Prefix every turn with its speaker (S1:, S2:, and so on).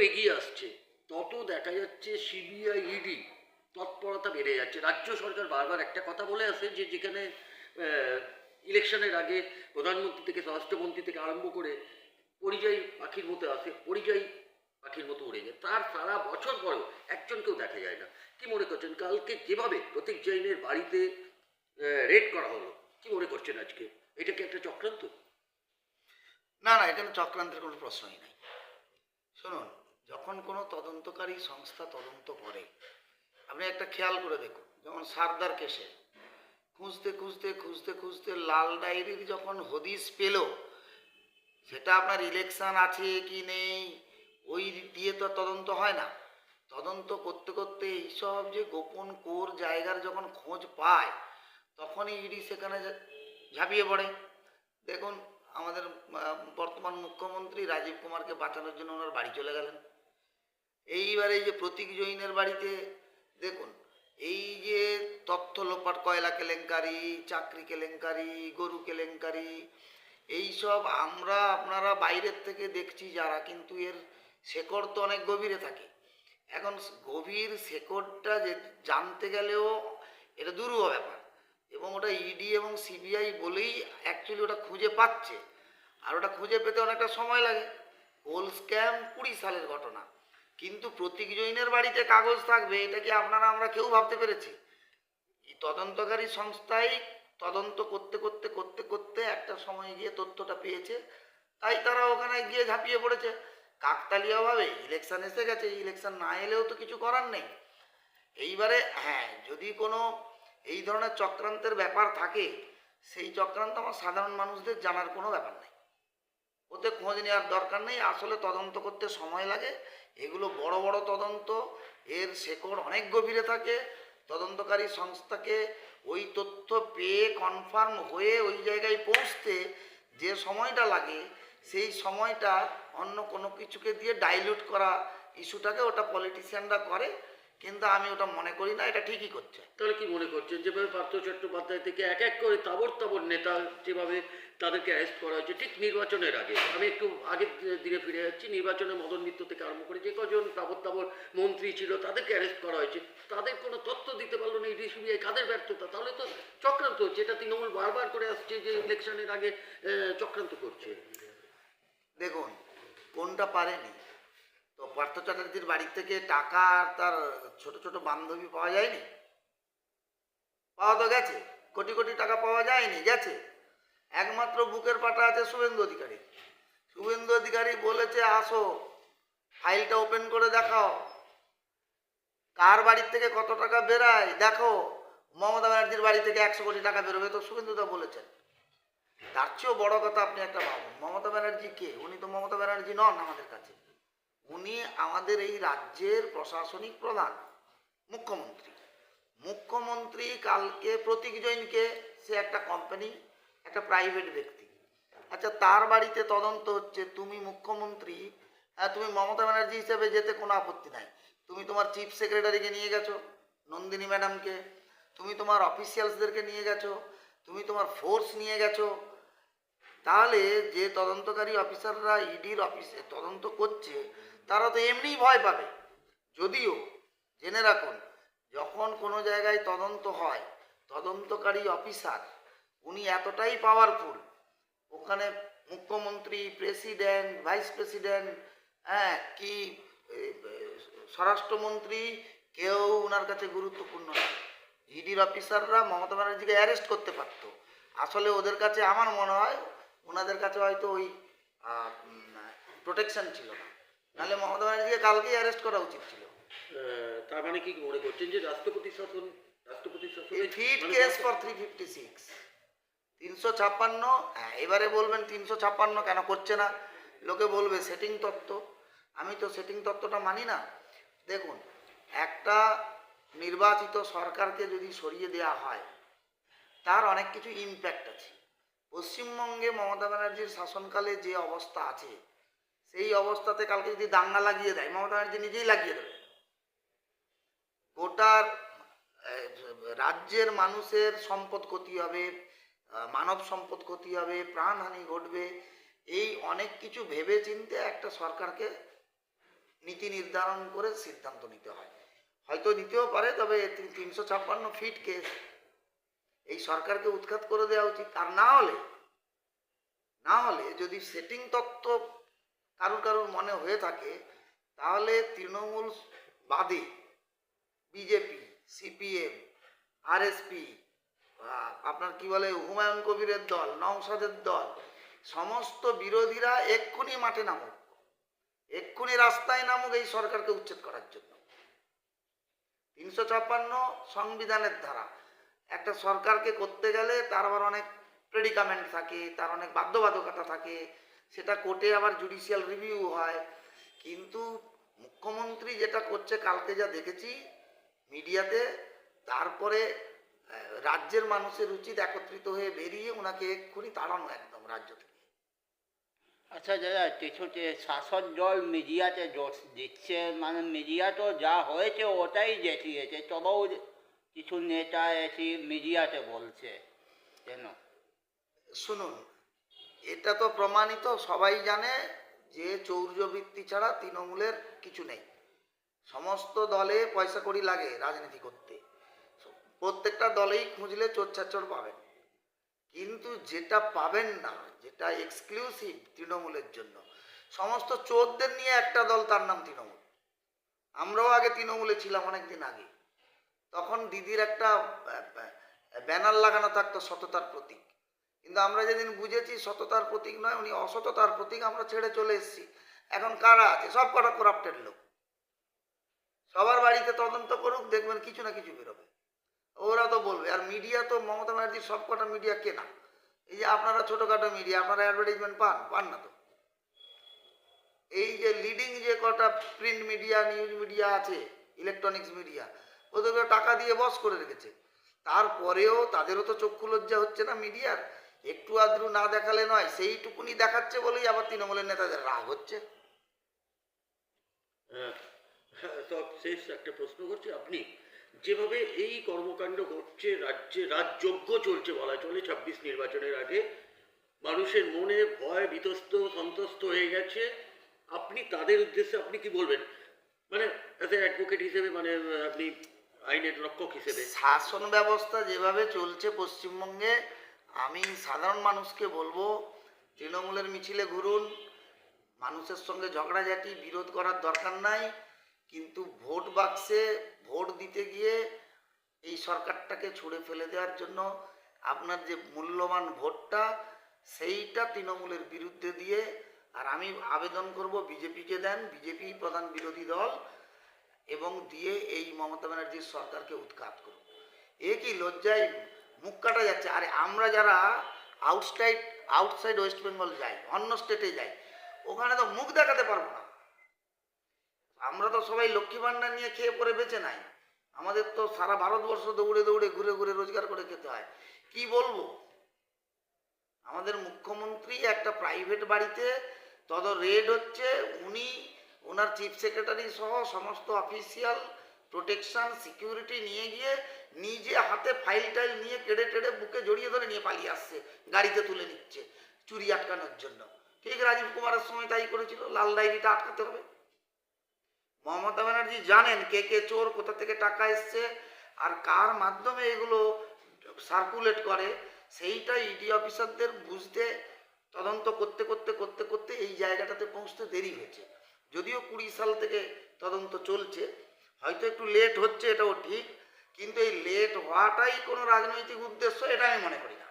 S1: এগিয়ে আসছে তত দেখা যাচ্ছে সিবিআই ইডি তৎপরতা বেড়ে যাচ্ছে। রাজ্য সরকার বারবার একটা কথা বলে আসে যে যেখানে ইলেকশনের আগে প্রধানমন্ত্রী থেকে স্বরাষ্ট্রমন্ত্রী থেকে আরম্ভ করে পরিযায়ী পাখির মতো আসে, পরিযায়ী পাখির মতো উড়ে যায়, তার সারা বছর পরেও একজনকেও দেখা যায় না। কি মনে করছেন কালকে যেভাবে প্রতীক জৈনের বাড়িতে রেড করা হলো, কি মনে করছেন আজকে এটা কি একটা চক্রান্ত?
S2: না না, এখানে চক্রান্তের কোনো প্রশ্নই নাই। শুনুন, যখন কোনো তদন্তকারী সংস্থা তদন্ত করে, আপনি একটা খেয়াল করে দেখুন, যেমন সারদার কেসে খুঁজতে খুঁজতে খুঁজতে খুঁজতে লাল ডায়েরির যখন হদিস পেল, সেটা আপনার ইলেকশন আছে কি নেই ওই দিয়ে তো তদন্ত হয় না। তদন্ত করতে করতে এইসব যে গোপন কোর জায়গার যখন খোঁজ পায়, তখনই ইডি সেখানে ঝাঁপিয়ে পড়ে। দেখুন, আমাদের বর্তমান মুখ্যমন্ত্রী রাজীব কুমারকে বাঁচানোর জন্য ওনার বাড়ি চলে গেলেন। এইবারে এই যে প্রতীক জৈনের বাড়িতে দেখুন, এই যে তথ্য লোপাট, কয়লা কেলেঙ্কারি, চাকরি কেলেঙ্কারি, গরু কেলেঙ্কারি, এইসব আমরা আপনারা বাইরের থেকে দেখছি যারা, কিন্তু এর শেকড় তো অনেক গভীরে থাকে। এখন গভীর শেকড়টা যে জানতে গেলেও এটা দুরূহ ব্যাপার, এবং ওটা ইডি এবং সিবিআই বলেই অ্যাকচুয়ালি ওটা খুঁজে পাচ্ছে। আর ওটা খুঁজে পেতে অনেকটা সময় লাগে। কোল স্ক্যাম 20 সালের ঘটনা, কিন্তু প্রতীক জৈনের বাড়িতে কাগজ থাকবে এটা কি আপনারা আমরা কেউ ভাবতে পেরেছি? এই তদন্তকারী সংস্থাই তদন্ত করতে করতে করতে করতে একটা সময় গিয়ে তথ্যটা পেয়েছে, তাই তারা ওখানে গিয়ে ঝাঁপিয়ে পড়েছে। কাকতালীয়ভাবে ইলেকশন এসে গেছে, ইলেকশন না এলেও তো কিছু করার নেই। এইবারে হ্যাঁ, যদি কোনো এই ধরনের চক্রান্তের ব্যাপার থাকে, সেই চক্রান্ত আমার সাধারণ মানুষদের জানার কোনো ব্যাপার নেই, ওতে খোঁজ নেওয়ার দরকার নেই। আসলে তদন্ত করতে সময় লাগে, এগুলো বড় বড় তদন্ত, এর শেকড় অনেক গভীরে থাকে। তদন্তকারী সংস্থাকে ওই তথ্য পেয়ে কনফার্ম হয়ে ওই জায়গায় পৌঁছতে যে সময়টা লাগে, সেই সময়টা অন্য কোনো কিছুকে দিয়ে ডাইলিউট করা ইস্যুটাকে ওটা পলিটিশিয়ানরা করে, কিন্তু আমি ওটা মনে করি না এটা ঠিকই করছে।
S1: তাহলে কি মনে করছেন যেভাবে পার্থ চট্টোপাধ্যায় থেকে এক এক করে তাবড় তাবড় নেতা যেভাবে তাদেরকে অ্যারেস্ট করা হয়েছে ঠিক নির্বাচনের আগে, আমি একটু আগের দিকে ফিরে যাচ্ছি, নির্বাচনে মদন মিত্র থেকে আরম্ভ করে যে কজন তাবড় তাবড় মন্ত্রী ছিল তাদেরকে অ্যারেস্ট করা হয়েছে, তাদের কোনো তথ্য দিতে পারলো না ইডি সিবিআই, কাদের ব্যর্থতা? তাহলে তো চক্রান্ত হচ্ছে, এটা তৃণমূল বারবার করে আসছে যে ইলেকশনের আগে চক্রান্ত করছে।
S2: দেখুন, কোনটা পারেনি? তো পার্থ চ্যাটার্জির বাড়ি থেকে টাকা আর তার ছোট ছোট বান্ধবী পাওয়া যায়নি? পাওয়া তো গেছে। কোটি কোটি টাকা পাওয়া যায়নি? গেছে। একমাত্র বুকের পাটা আছে শুভেন্দু অধিকারী। শুভেন্দু অধিকারী বলেছে আসো, ফাইলটা ওপেন করে দেখাও, কার বাড়ির থেকে কত টাকা বেরায় দেখো। মমতা ব্যানার্জির বাড়ি থেকে 100 কোটি টাকা বেরোবে, তো শুভেন্দুদা বলেছেন। তার চেয়েও বড় কথা আপনি একটা ভাবুন, মমতা ব্যানার্জি কে? উনি তো মমতা ব্যানার্জি নন আমাদের কাছে। উনি আমাদের এই রাজ্যের প্রশাসনিক প্রধান, মুখ্যমন্ত্রী। মুখ্যমন্ত্রী কালকে প্রতীক জৈনকে, সে একটা কোম্পানি, একটা প্রাইভেট ব্যক্তি। আচ্ছা, তার বাড়িতে তদন্ত হচ্ছে, তুমি মুখ্যমন্ত্রী, হ্যাঁ তুমি মমতা ব্যানার্জি হিসেবে যেতে কোনো আপত্তি নাই। তুমি তোমার চিফ সেক্রেটারিকে নিয়ে গেছো, নন্দিনী ম্যাডামকে, তুমি তোমার অফিসিয়ালসদেরকে নিয়ে গেছো, তুমি তোমার ফোর্স নিয়ে গেছো। তাহলে যে তদন্তকারী অফিসাররা ইডির অফিসে তদন্ত করছে, তারা তো এমনিই ভয় পাবে। যদিও জেনে রাখুন, যখন কোনো জায়গায় তদন্ত হয়, তদন্তকারী অফিসার উনি এতটাই পাওয়ারফুল, ওখানে মুখ্যমন্ত্রী, প্রেসিডেন্ট, ভাইস প্রেসিডেন্ট, হ্যাঁ কি স্বরাষ্ট্রমন্ত্রী, কেউ ওনার কাছে গুরুত্বপূর্ণ না। ইডির অফিসাররা মমতা ব্যানার্জিকে অ্যারেস্ট করতে পারত। আসলে ওদের কাছে আমার মনে হয় ওনাদের কাছে হয়তো ওই প্রোটেকশন ছিল না, নাহলে মমতা ব্যানার্জিকে কালকেই অ্যারেস্ট করা উচিত ছিল।
S1: তার মানে কি মনে করছেন যে রাষ্ট্রপতি শাসন, রাষ্ট্রপতি শাসনে
S2: ফিট কেস ফর 356, 356। হ্যাঁ, এবারে বলবেন 356 কেন করছে না, লোকে বলবে সেটিং তত্ত্ব। আমি তো সেটিং তত্ত্বটা মানি না। দেখুন, একটা নির্বাচিত সরকারকে যদি সরিয়ে দেওয়া হয়, তার অনেক কিছু ইম্প্যাক্ট আছে। পশ্চিমবঙ্গে মমতা ব্যানার্জির শাসনকালে যে অবস্থা আছে, সেই অবস্থাতে কালকে যদি দাঙ্গা লাগিয়ে দেয়, মমতা ব্যানার্জি নিজেই লাগিয়ে দেবে। গোটার রাজ্যের মানুষের সম্পদ ক্ষতি হবে, মানব সম্পদ ক্ষতি হবে, প্রাণহানি ঘটবে। এই অনেক কিছু ভেবে চিন্তে একটা সরকারকে নীতি নির্ধারণ করে সিদ্ধান্ত নিতে হয়। হয়তো নিতেও পারে, তবে 356 ফিট কেস, এই সরকারকে উৎখাত করে দেওয়া উচিত। আর না হলে যদি সেটিং তত্ত্ব কারুর মনে হয়ে থাকে, তাহলে তৃণমূল বাদে বিজেপি, সিপিএম, আরএসপি, আপনার কি বলে হুমায়ুন কবিরের দল, নওশাদের দল, সমস্ত বিরোধীরা এক্ষুনি মাঠে নামুক, এক্ষুনি রাস্তায় নামুক এই সরকারকে উচ্ছেদ করার জন্য। 356 সংবিধানের ধারা। একটা সরকারকে করতে গেলে তার আবার অনেক প্রেডিকামেন্ট থাকে, তার অনেক বাধ্যবাধকতা থাকে, সেটা কোর্টে আবার জুডিশিয়াল রিভিউ হয়। কিন্তু মুখ্যমন্ত্রী যেটা করছে, কালকে যা দেখেছি মিডিয়াতে, তারপরে রাজ্যের মানুষের উচিত একত্রিত হয়ে বেরিয়ে ওনাকে এক্ষুনি তাড়ানো একদম রাজ্য থেকে।
S3: আচ্ছা দাদা, কিছুতে শাসক দল মিডিয়াতে দোষ দিচ্ছে, মানে মিডিয়া তো যা হয়েছে ওটাই দেখিয়েছে, তবেও কিছু নেতা এসে মিডিয়াতে বলছে কেন?
S2: শুনুন, এটা তো প্রমাণিত, সবাই জানে যে চৌর্যবৃত্তি ছাড়া তৃণমূলের কিছু নেই। সমস্ত দলে পয়সা কড়ি লাগে রাজনীতি করতে, প্রত্যেকটা দলেই খুঁজলে চোর ছাচর পাবেন। কিন্তু যেটা পাবেন না, যেটা এক্সক্লুসিভ তৃণমূলের জন্য, সমস্ত চোরদের নিয়ে একটা দল, তার নাম তৃণমূল। আমরাও আগে তৃণমূলে ছিলাম অনেকদিন আগে, তখন দিদির একটা ব্যানার লাগানো থাকতো সততার প্রতীক। কিন্তু আমরা যেদিন বুঝেছি সততার প্রতীক নয়, উনি অসততার প্রতীক, আমরা ছেড়ে চলে এসেছি। এখন কারা আছে? সব কটা করাপ্টেড লোক। সবার বাড়িতে তদন্ত করুক, দেখবেন কিছু না কিছু বেরোবে, ওরা তো বলবে। আর মিডিয়া তো মমতা ব্যানার্জির সব কটা মিডিয়া কেনা। এই যে আপনারা ছোটোখাটো মিডিয়া, আপনারা অ্যাডভার্টাইজমেন্ট পান না তো। এই যে লিডিং যে কটা প্রিন্ট মিডিয়া, নিউজ মিডিয়া আছে, ইলেকট্রনিক্স মিডিয়া, ওদেরকে টাকা দিয়ে বস করে রেখেছে। তারপরেও তাদেরও তো চক্ষু লজ্জা হচ্ছে না মিডিয়ার? একটু আদ্রু না দেখালে নয়, সেইটুকুনি দেখাচ্ছে বলেই আবার তৃণমূলের নেতাদের রাগ হচ্ছে।
S1: সব শেষ একটা প্রশ্ন করছি, আপনি যেভাবে এই কর্মকাণ্ড ঘটছে, রাজ্যে রাজযজ্ঞ চলছে বলা চলে 26 নির্বাচনের আগে, মানুষের মনে ভয়, বিতস্ত, সন্ত্রস্ত হয়ে গেছে, আপনি তাদের উদ্দেশ্যে আপনি কি বলবেন? মানে অ্যাজ এ অ্যাডভোকেট হিসেবে, মানে আপনি আইনের রক্ষক হিসেবে।
S2: শাসন ব্যবস্থা যেভাবে চলছে পশ্চিমবঙ্গে, আমি সাধারণ মানুষকে বলবো, তৃণমূলের মিছিলে ঘুরুন, মানুষের সঙ্গে ঝগড়াঝাটি বিরোধ করার দরকার নাই। কিন্তু ভোট বাক্সে ভোট দিতে গিয়ে এই সরকারটাকে ছুঁড়ে ফেলে দেওয়ার জন্য আপনার যে মূল্যবান ভোটটা, সেইটা তৃণমূলের বিরুদ্ধে দিয়ে, আর আমি আবেদন করব বিজেপিকে দেন, বিজেপি প্রধান বিরোধী দল, এবং দিয়ে এই মমতা ব্যানার্জির সরকারকে উৎখাত করুন। এ কি লজ্জায় মুখ কাটা যাচ্ছে। আরে আমরা যারা আউটসাইড ওয়েস্ট বেঙ্গল যাই, অন্য স্টেটে যাই, ওখানে তো মুখ দেখাতে পারবো না। আমরা তো সবাই লক্ষ্মী ভাণ্ডার নিয়ে খেয়ে পরে বেঁচে নাই। আমাদের তো সারা ভারতবর্ষ দৌড়ে দৌড়ে ঘুরে ঘুরে রোজগার করে খেতে হয়। কি বলবো? আমাদের মুখ্যমন্ত্রী একটা প্রাইভেট বাড়িতে রেড হচ্ছে, উনি ওনার চিফ সেক্রেটারি সহ সমস্ত অফিসিয়াল প্রোটেকশন সিকিউরিটি নিয়ে গিয়ে নিজে হাতে ফাইল টাইল নিয়ে কেড়ে টেড়ে বুকে জড়িয়ে ধরে নিয়ে পালিয়ে আসছে, গাড়িতে তুলে নিচ্ছে চুরি আটকানোর জন্য। ঠিক রাজীব কুমারের সময় তাই করেছিল, লাল ডায়েরিটা আটকাতে হবে। মমতা ব্যানার্জি জানেন কে কে চোর, কোথা থেকে টাকা এসছে, আর কার মাধ্যমে এগুলো সার্কুলেট করে, সেইটা ইডি অফিসারদের বুঝতে, তদন্ত করতে করতে করতে করতে এই জায়গাটাতে পৌঁছতে দেরি হয়েছে। যদিও 20 সাল থেকে তদন্ত চলছে, হয়তো একটু লেট হচ্ছে, এটাও ঠিক, কিন্তু এই লেট হওয়াটাই কোনো রাজনৈতিক উদ্দেশ্য, এটা আমি মনে করি না।